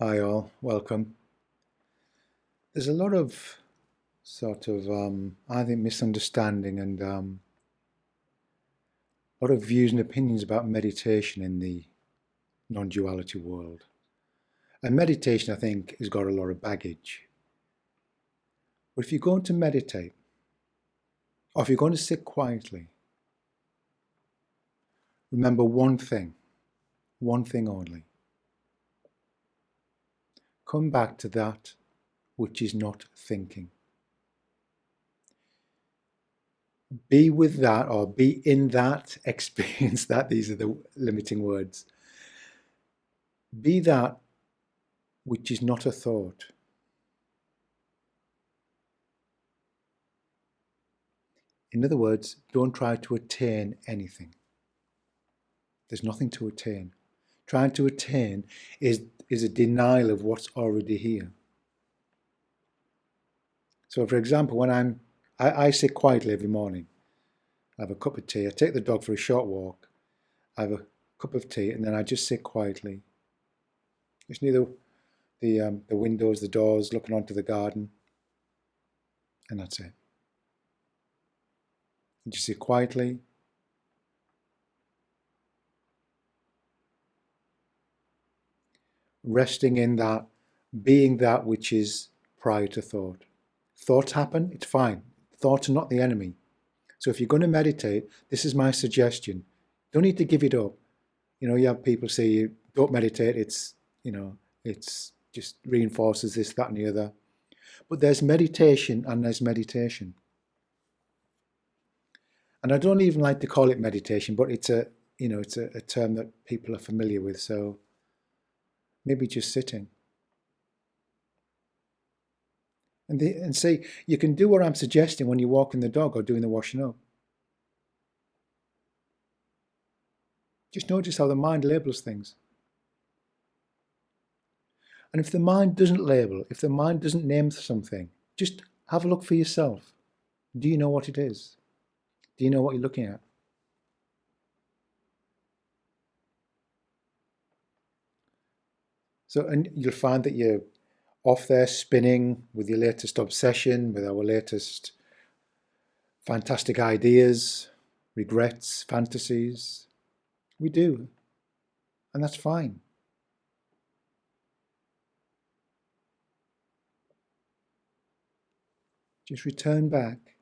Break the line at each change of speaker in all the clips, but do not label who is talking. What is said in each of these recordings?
Hi all, welcome. There's a lot of I think, misunderstanding and a lot of views and opinions about meditation in the non-duality world. And meditation, I think, has got a lot of baggage. But if you're going to meditate, or if you're going to sit quietly, remember one thing only. Come back to that which is not thinking. Be with that, or be in that, experience that. These are the limiting words. Be that which is not a thought. In other words, don't try to attain anything. There's nothing to attain. Trying to attain is a denial of what's already here. So for example, when I sit quietly every morning, I have a cup of tea, I take the dog for a short walk, I have a cup of tea, and then I just sit quietly. Just near the windows, the doors, looking onto the garden, and that's it. You just sit quietly, resting in that, being that which is prior to thought. Thoughts happen, it's fine. Thoughts are not the enemy. So if you're going to meditate, this is my suggestion. Don't need to give it up. You have people say, don't meditate, it's just reinforces this, that, and the other. But there's meditation and there's meditation. And I don't even like to call it meditation, but it's a term that people are familiar with. So maybe just sitting. And say, you can do what I'm suggesting when you're walking the dog or doing the washing up. Just notice how the mind labels things. And if the mind doesn't label, if the mind doesn't name something, just have a look for yourself. Do you know what it is? Do you know what you're looking at? So, and you'll find that you're off there spinning with your latest obsession, with our latest fantastic ideas, regrets, fantasies. We do. And that's fine. Just return back,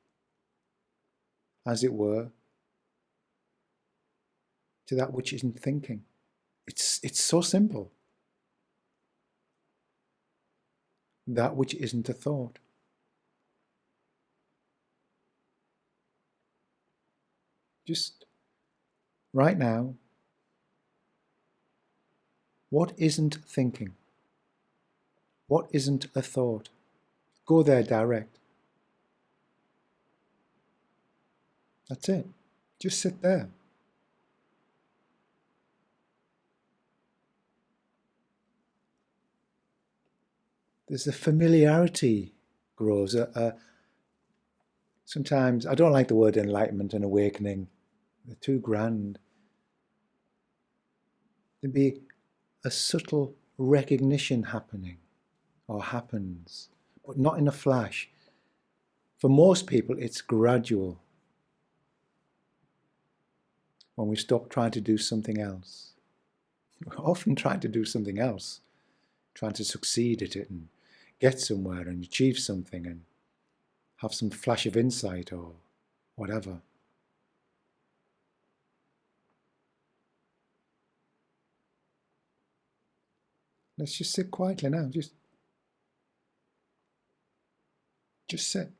as it were, to that which isn't thinking. It's so simple. That which isn't a thought. Just right now, what isn't thinking? What isn't a thought? Go there direct. That's it. Just sit there. There's a familiarity grows. Sometimes I don't like the word enlightenment and awakening. They're too grand. There'd be a subtle recognition happening or happens, but not in a flash. For most people, it's gradual when we stop trying to do something else. We're often trying to do something else, trying to succeed at it and get somewhere and achieve something and have some flash of insight or whatever. Let's just sit quietly now. Just sit.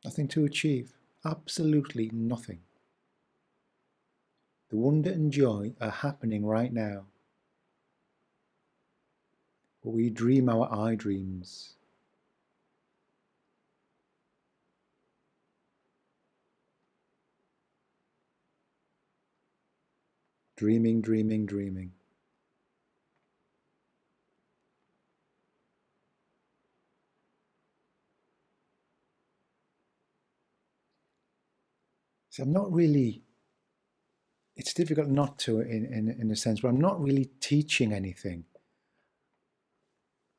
Nothing to achieve. Absolutely nothing. The wonder and joy are happening right now. But we dream our eye dreams. Dreaming, dreaming, dreaming. So I'm not really, it's difficult not to in a sense, but I'm not really teaching anything.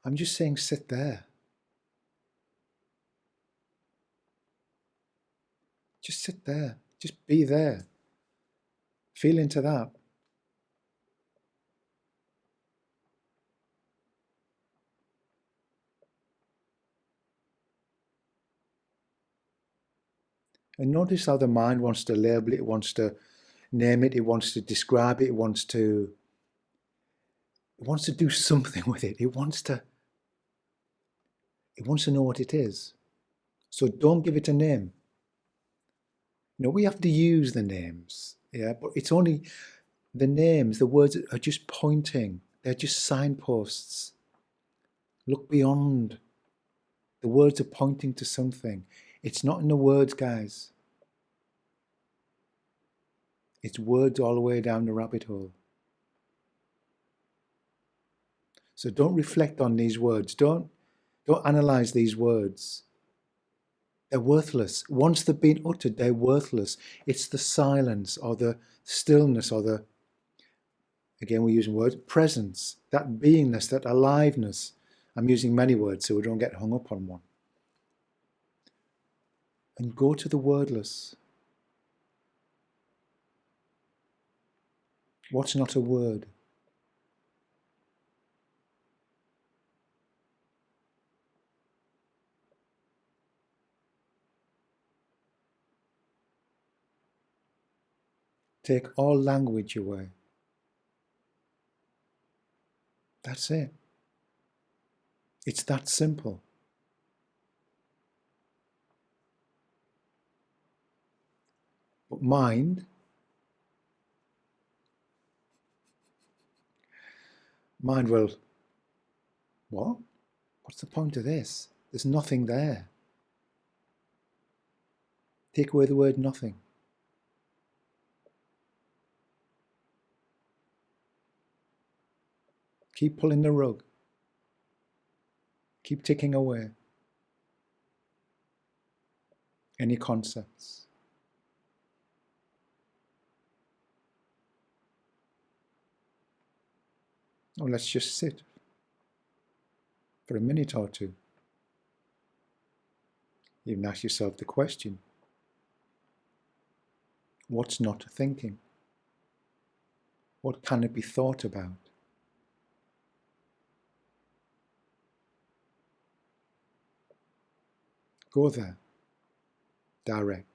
I'm just saying sit there. Just sit there. Just be there. Feel into that. And notice how the mind wants to label it, it wants to name it, it wants to describe it, it wants to do something with it. It wants to know what it is. So don't give it a name. You know, we have to use the names, yeah, but it's only the names, the words are just pointing. They're just signposts. Look beyond. The words are pointing to something. It's not in the words, guys. It's words all the way down the rabbit hole. So don't reflect on these words. Don't analyze these words. They're worthless. Once they've been uttered, they're worthless. It's the silence or the stillness or the, again, we're using words, presence, that beingness, that aliveness. I'm using many words so we don't get hung up on one. And go to the wordless. What's not a word? Take all language away. That's it. It's that simple. But mind will, what? What's the point of this? There's nothing there. Take away the word nothing. Keep pulling the rug. Keep ticking away any concepts. Or let's just sit for a minute or two. Even ask yourself the question, what's not thinking? What can it be thought about? Go there, direct.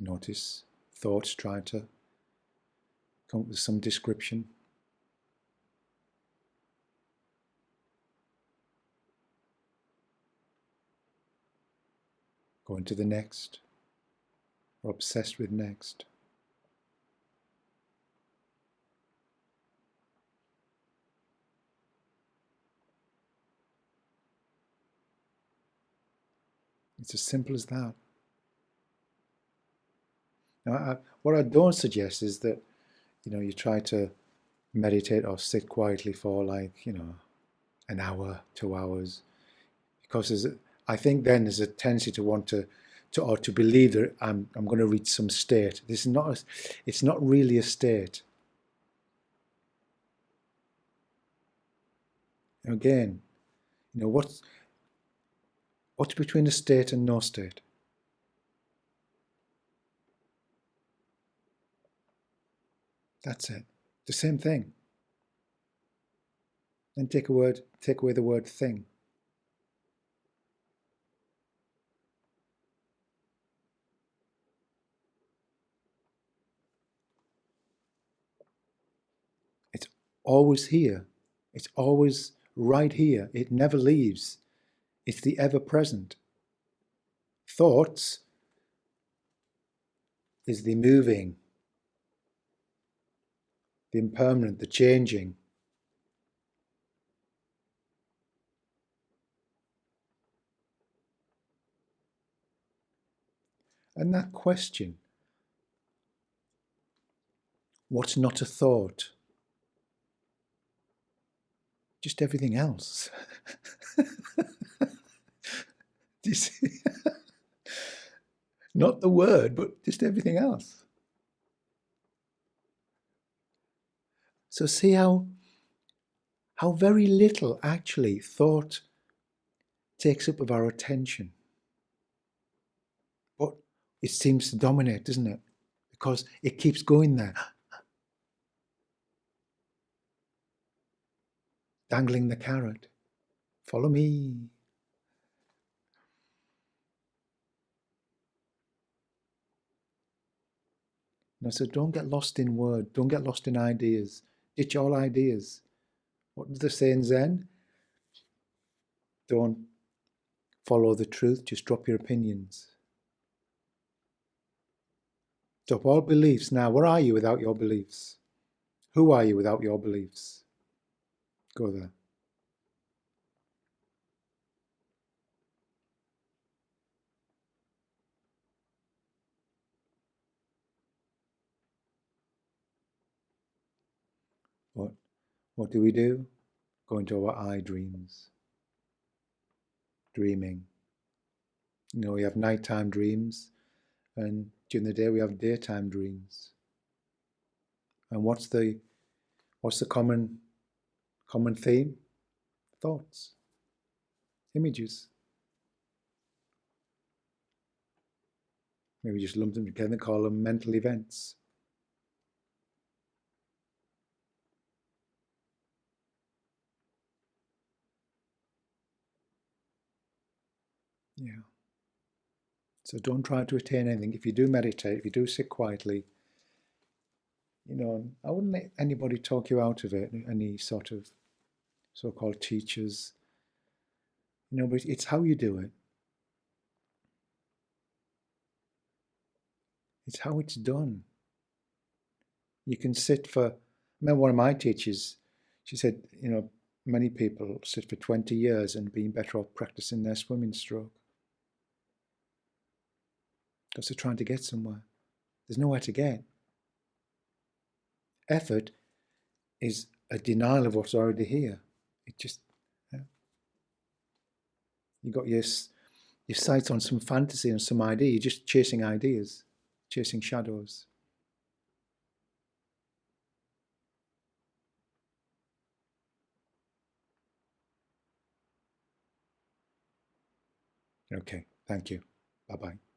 Notice thoughts trying to come up with some description. Going to the next, or obsessed with next. It's as simple as that. Now, what I don't suggest is that, you know, you try to meditate or sit quietly for like, you know, an hour, 2 hours, because I think then there's a tendency to want to or to believe that I'm going to reach some state. This is not. It's not really a state. And again, you know, what's between a state and no state? That's it. The same thing. Then take away the word thing. It's always here. It's always right here. It never leaves. It's the ever present. Thoughts is the moving, the impermanent, the changing. And that question, what's not a thought? Just everything else. Do you see? Not the word, but just everything else. So see how very little actually thought takes up of our attention. But it seems to dominate, doesn't it? Because it keeps going there, dangling the carrot. Follow me. No, so don't get lost in word. Don't get lost in ideas. Ditch all ideas. What does the saying Zen? Don't follow the truth, just drop your opinions. Drop all beliefs. Now, where are you without your beliefs? Who are you without your beliefs? Go there. What do we do? Go into our eye dreams. Dreaming. You know, we have nighttime dreams, and during the day we have daytime dreams. And what's the common theme? Thoughts, images. Maybe just lump them together and call them mental events. Yeah. So don't try to attain anything. If you do meditate, if you do sit quietly, you know, I wouldn't let anybody talk you out of it, any sort of so-called teachers. You know, but it's how you do it. It's how it's done. You can sit for, I remember one of my teachers, she said, you know, many people sit for 20 years and being better off practicing their swimming stroke. Because they're trying to get somewhere. There's nowhere to get. Effort is a denial of what's already here. It just, yeah. You got your sights on some fantasy and some idea. You're just chasing ideas, chasing shadows. Okay, thank you. Bye-bye.